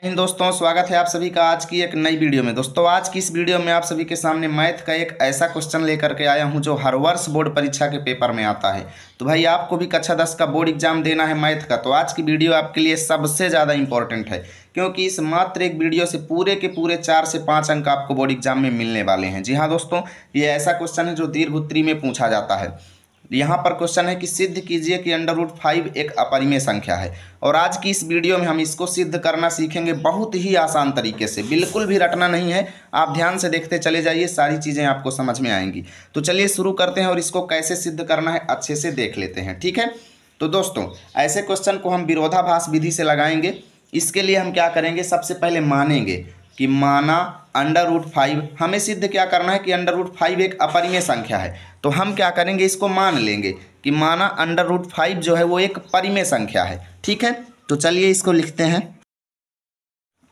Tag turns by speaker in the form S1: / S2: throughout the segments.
S1: इन दोस्तों, स्वागत है आप सभी का आज की एक नई वीडियो में। दोस्तों, आज की इस वीडियो में आप सभी के सामने मैथ का एक ऐसा क्वेश्चन लेकर के आया हूं जो हर वर्ष बोर्ड परीक्षा के पेपर में आता है। तो भाई आपको भी कक्षा 10 का बोर्ड एग्जाम देना है मैथ का, तो आज की वीडियो आपके लिए सबसे ज़्यादा इंपॉर्टेंट है, क्योंकि इस मात्र एक वीडियो से पूरे के पूरे 4 से 5 अंक आपको बोर्ड एग्जाम में मिलने वाले हैं। जी हाँ दोस्तों, ये ऐसा क्वेश्चन है जो दीर्घ उत्तरी में पूछा जाता है। यहाँ पर क्वेश्चन है कि सिद्ध कीजिए कि √5 एक अपरिमेय संख्या है। और आज की इस वीडियो में हम इसको सिद्ध करना सीखेंगे बहुत ही आसान तरीके से, बिल्कुल भी रटना नहीं है। आप ध्यान से देखते चले जाइए, सारी चीज़ें आपको समझ में आएंगी। तो चलिए शुरू करते हैं और इसको कैसे सिद्ध करना है अच्छे से देख लेते हैं, ठीक है। तो दोस्तों, ऐसे क्वेश्चन को हम विरोधाभास विधि से लगाएंगे। इसके लिए हम क्या करेंगे, सबसे पहले मानेंगे कि माना √5, हमें सिद्ध क्या करना है कि √5 एक अपरिमेय संख्या है। तो हम क्या करेंगे, इसको मान लेंगे कि माना √5 जो है वो एक परिमेय संख्या है, ठीक है। तो चलिए इसको लिखते हैं।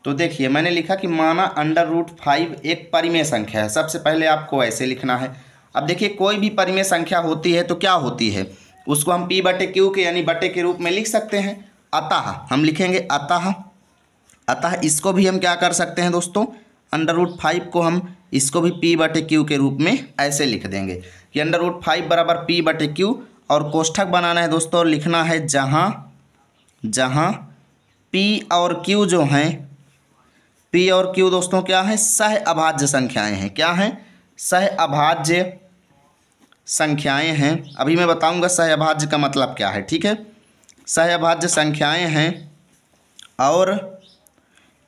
S1: तो देखिए, मैंने लिखा कि माना √5 एक परिमेय संख्या है। सबसे पहले आपको ऐसे लिखना है। अब देखिए, कोई भी परिमेय संख्या होती है तो क्या होती है, उसको हम P/Q के यानी बटे के रूप में लिख सकते हैं। अतः हम लिखेंगे अतः इसको भी हम क्या कर सकते हैं दोस्तों, √5 को हम इसको भी P/Q के रूप में ऐसे लिख देंगे कि √5 बराबर P/Q। और कोष्ठक बनाना है दोस्तों, और लिखना है जहाँ P और Q जो हैं, P और Q दोस्तों क्या है, सह अभाज्य संख्याएं हैं। क्या हैं, सह अभाज्य संख्याएं हैं। अभी मैं बताऊंगा सह अभाज्य का मतलब क्या है, ठीक है। सह अभाज्य संख्याएं हैं और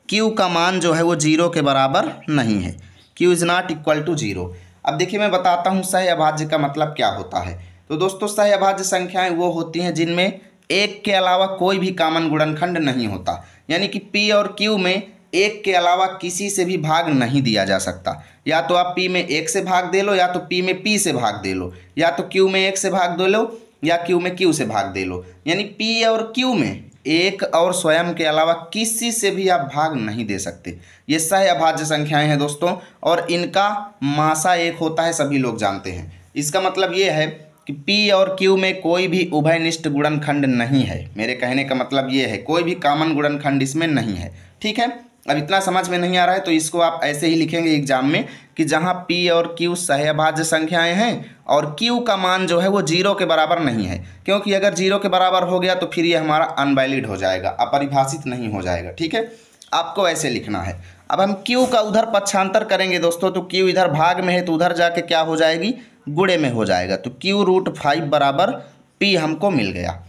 S1: Q का मान जो है वो 0 के बराबर नहीं है। Q is not equal to 0। अब देखिए, मैं बताता हूँ सह अभाज्य का मतलब क्या होता है। तो दोस्तों, सह अभाज्य संख्याएं वो होती हैं जिनमें एक के अलावा कोई भी कॉमन गुणनखंड नहीं होता। यानी कि P और Q में एक के अलावा किसी से भी भाग नहीं दिया जा सकता। या तो आप P में 1 से भाग दे लो, या तो P में P से भाग दे लो, या तो Q में 1 से भाग दे लो, या Q में Q से भाग दे लो। यानी P और Q में एक और स्वयं के अलावा किसी से भी आप भाग नहीं दे सकते। ये सह अभाज्य संख्याएं हैं दोस्तों, और इनका मासा एक होता है, सभी लोग जानते हैं। इसका मतलब ये है कि P और Q में कोई भी उभयनिष्ठ गुणनखंड नहीं है। मेरे कहने का मतलब ये है, कोई भी कॉमन गुणनखंड इसमें नहीं है, ठीक है। अब इतना समझ में नहीं आ रहा है तो इसको आप ऐसे ही लिखेंगे एग्जाम में कि जहाँ P और Q सह अभाज्य संख्याएं हैं और Q का मान जो है वो 0 के बराबर नहीं है, क्योंकि अगर 0 के बराबर हो गया तो फिर ये हमारा अनवैलिड हो जाएगा, अपरिभाषित नहीं हो जाएगा, ठीक है। आपको ऐसे लिखना है। अब हम Q का उधर पक्षांतर करेंगे दोस्तों, तो Q इधर भाग में है तो उधर जाके क्या हो जाएगी, गुणे में हो जाएगा। तो Q√5 बराबर P हमको मिल गया।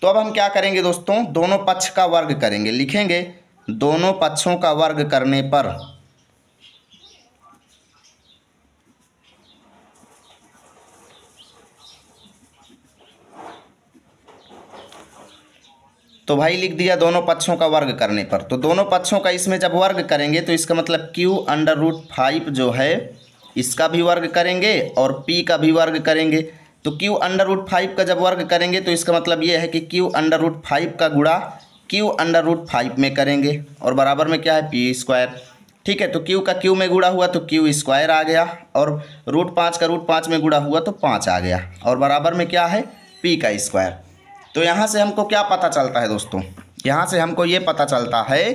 S1: तो अब हम क्या करेंगे दोस्तों, दोनों पक्ष का वर्ग करेंगे। लिखेंगे दोनों पक्षों का वर्ग करने पर तो भाई लिख दिया दोनों पक्षों का वर्ग करने पर। तो दोनों पक्षों का इसमें जब वर्ग करेंगे तो इसका मतलब Q√5 जो है इसका भी वर्ग करेंगे और P का भी वर्ग करेंगे। तो Q√5 का जब वर्ग करेंगे तो इसका मतलब ये है कि Q√5 का गुणा Q√5 में करेंगे, और बराबर में क्या है, P²। ठीक है, तो Q का Q में गुणा हुआ तो Q² आ गया, और √5 का √5 में गुणा हुआ तो 5 आ गया, और बराबर में क्या है, P²। तो यहाँ से हमको क्या पता चलता है दोस्तों, यहाँ से हमको ये पता चलता है,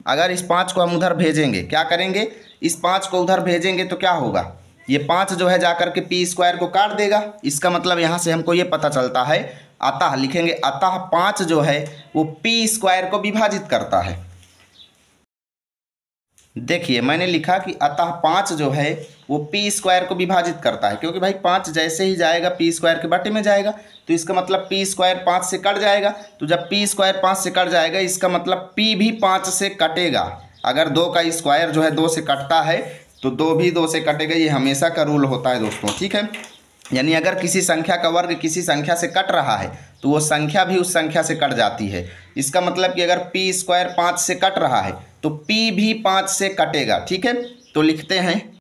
S1: अगर इस 5 को हम उधर भेजेंगे, क्या करेंगे, इस 5 को उधर भेजेंगे तो क्या होगा, ये 5 जो है जाकर के P² को काट देगा। इसका मतलब यहाँ से हमको ये पता चलता है, अतः लिखेंगे अतः 5 जो है वो P² को विभाजित करता है। देखिए, मैंने लिखा कि अतः 5 जो है वो P² को विभाजित करता है, क्योंकि भाई 5 जैसे ही जाएगा P² के बटे में जाएगा, तो इसका मतलब P² 5 से कट जाएगा। तो जब P² 5 से कट जाएगा, इसका मतलब P भी 5 से कटेगा। अगर 2 का स्क्वायर जो है 2 से कटता है तो 2 भी 2 से कटेगा, ये हमेशा का रूल होता है दोस्तों, ठीक है। यानी अगर किसी संख्या का वर्ग किसी संख्या से कट रहा है तो वो संख्या भी उस संख्या से कट जाती है। इसका मतलब कि अगर P² 5 से कट रहा है तो P भी 5 से कटेगा, ठीक है। तो लिखते हैं,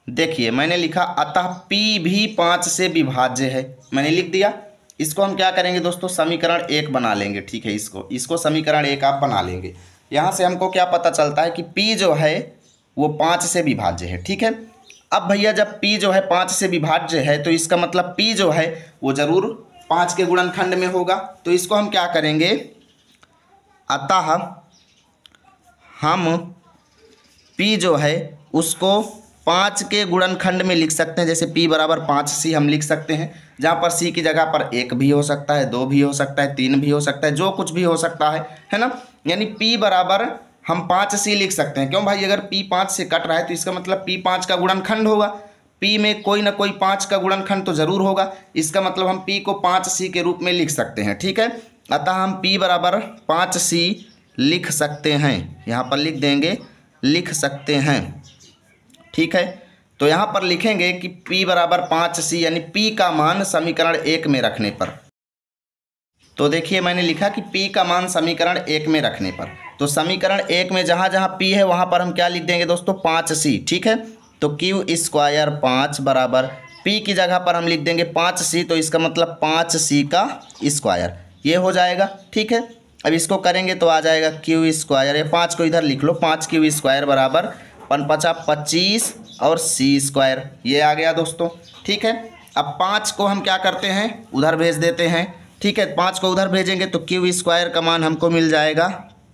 S1: देखिए मैंने लिखा अतः P भी 5 से विभाज्य है, मैंने लिख दिया। इसको हम क्या करेंगे दोस्तों, समीकरण 1 बना लेंगे, ठीक है। इसको समीकरण 1 आप बना लेंगे। यहाँ से हमको क्या पता चलता है कि P जो है वो 5 से विभाज्य है, ठीक है। अब भैया जब P जो है 5 से विभाज्य है तो इसका मतलब P जो है वो जरूर 5 के गुणनखंड में होगा। तो इसको हम क्या करेंगे, अतः हम p जो है उसको 5 के गुणनखंड में लिख सकते हैं। जैसे p बराबर 5c हम लिख सकते हैं, जहाँ पर c की जगह पर 1 भी हो सकता है, 2 भी हो सकता है, 3 भी हो सकता है, जो कुछ भी हो सकता है ना। यानी p बराबर हम 5c लिख सकते हैं। क्यों भाई, अगर p 5 से कट रहा है तो इसका मतलब p 5 का गुणनखंड होगा। p में कोई ना कोई 5 का गुणनखंड तो जरूर होगा, इसका मतलब हम p को 5c के रूप में लिख सकते हैं। ठीक है, अतः हम p बराबर 5c लिख सकते हैं। यहाँ पर लिख देंगे, लिख सकते हैं। ठीक है, तो यहाँ पर लिखेंगे कि p बराबर 5c, यानी p का मान समीकरण 1 में रखने पर। तो देखिए मैंने लिखा कि p का मान समीकरण 1 में रखने पर, तो समीकरण 1 में जहाँ जहाँ p है वहाँ पर हम क्या लिख देंगे दोस्तों, 5c। ठीक है, तो क्यू स्क्वायर 5 बराबर p की जगह पर हम लिख देंगे 5c, तो इसका मतलब 5c का स्क्वायर, ये हो जाएगा। ठीक है, अब इसको करेंगे तो आ जाएगा क्यू स्क्वायर, ये 5 को इधर लिख लो, 5 क्यू स्क्वायर बराबर 5 25 और c स्क्वायर, ये आ गया दोस्तों। ठीक है, अब 5 को हम क्या करते हैं, उधर भेज देते हैं। ठीक है, 5 को उधर भेजेंगे तो क्यू स्क्वायर का मान हमको मिल जाएगा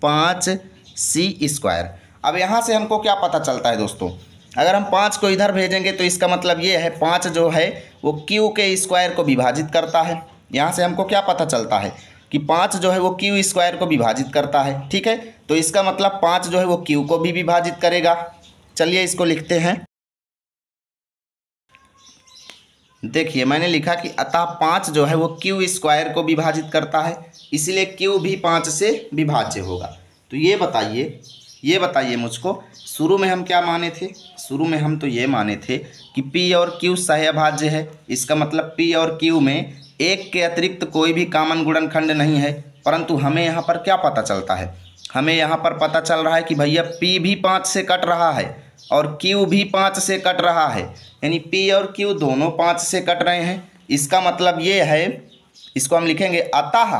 S1: 5c स्क्वायर। अब यहाँ से हमको क्या पता चलता है दोस्तों, अगर हम 5 को इधर भेजेंगे तो इसका मतलब ये है 5 जो है वो क्यू के स्क्वायर को विभाजित करता है। यहाँ से हमको क्या पता चलता है कि 5 जो है वो क्यू स्क्वायर को विभाजित करता है। ठीक है, तो इसका मतलब 5 जो है वो क्यू को भी विभाजित करेगा। चलिए इसको लिखते हैं। देखिए मैंने लिखा कि अतः 5 जो है वो क्यू स्क्वायर को विभाजित करता है, इसलिए क्यू भी 5 से विभाज्य होगा। तो ये बताइए मुझको, शुरू में हम क्या माने थे, शुरू में हम तो ये माने थे कि p और q सहअभाज्य है। इसका मतलब p और q में 1 के अतिरिक्त कोई भी कॉमन गुणनखंड नहीं है। परंतु हमें यहाँ पर क्या पता चलता है, हमें यहाँ पर पता चल रहा है कि भैया p भी 5 से कट रहा है और q भी 5 से कट रहा है, यानी p और q दोनों 5 से कट रहे हैं। इसका मतलब ये है, इसको हम लिखेंगे अतः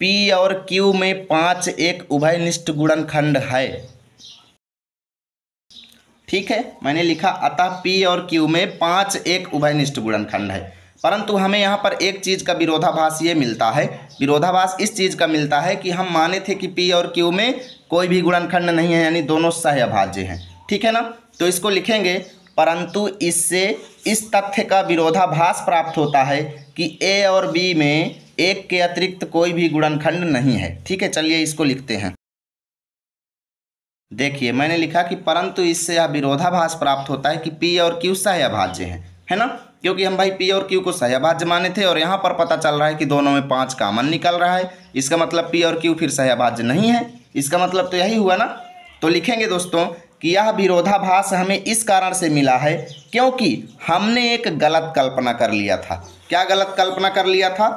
S1: p और q में 5 एक उभयनिष्ठ गुणनखंड है। ठीक है, मैंने लिखा अतः p और q में 5 एक उभयनिष्ठ गुणनखंड है। परंतु हमें यहाँ पर एक चीज़ का विरोधाभास ये मिलता है, विरोधाभास इस चीज़ का मिलता है कि हम माने थे कि p और q में कोई भी गुणनखंड नहीं है, यानी दोनों सहअभाज्य हैं। ठीक है ना, तो इसको लिखेंगे परंतु इससे इस तथ्य का विरोधाभास प्राप्त होता है कि a और b में 1 के अतिरिक्त कोई भी गुणनखंड नहीं है। ठीक है, चलिए इसको लिखते हैं। देखिए मैंने लिखा कि परंतु इससे यह विरोधाभास प्राप्त होता है कि p और q सहअभाज्य हैं, है ना, क्योंकि हम भाई p और q को सहअभाज्य माने थे और यहाँ पर पता चल रहा है कि दोनों में 5 कॉमन निकल रहा है। इसका मतलब p और q फिर सहअभाज्य नहीं है, इसका मतलब तो यही हुआ ना। तो लिखेंगे दोस्तों कि यह विरोधाभास हमें इस कारण से मिला है क्योंकि हमने एक गलत कल्पना कर लिया था। क्या गलत कल्पना कर लिया था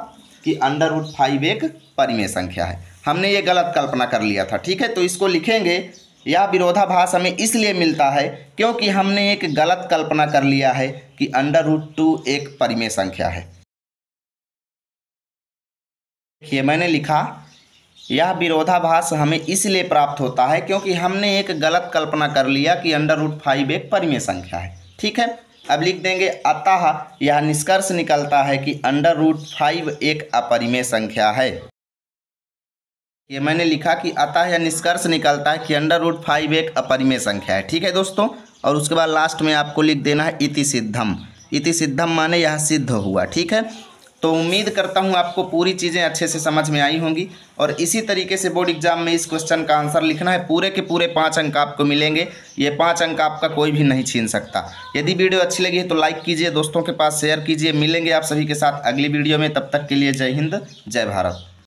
S1: कि √5 एक परिमेय संख्या है, हमने ये गलत कल्पना कर लिया था। ठीक है, तो इसको लिखेंगे यह विरोधाभास हमें इसलिए मिलता है क्योंकि हमने एक गलत कल्पना कर लिया है कि √2 एक परिमेय संख्या है। देखिए मैंने लिखा यह विरोधाभास हमें इसलिए प्राप्त होता है क्योंकि हमने एक गलत कल्पना कर लिया कि √5 एक परिमेय संख्या है। ठीक है, अब लिख देंगे अतः यह निष्कर्ष निकलता है कि √5 एक अपरिमेय संख्या है। ये मैंने लिखा कि अतः यह निष्कर्ष निकलता है कि √5 एक अपरिमेय संख्या है। ठीक है दोस्तों, और उसके बाद लास्ट में आपको लिख देना है इति सिद्धम। इति सिद्धम माने यह सिद्ध हुआ। ठीक है, तो उम्मीद करता हूँ आपको पूरी चीज़ें अच्छे से समझ में आई होंगी और इसी तरीके से बोर्ड एग्जाम में इस क्वेश्चन का आंसर लिखना है। पूरे के पूरे 5 अंक आपको मिलेंगे, ये 5 अंक आपका कोई भी नहीं छीन सकता। यदि वीडियो अच्छी लगी है तो लाइक कीजिए, दोस्तों के पास शेयर कीजिए। मिलेंगे आप सभी के साथ अगली वीडियो में, तब तक के लिए जय हिंद, जय भारत।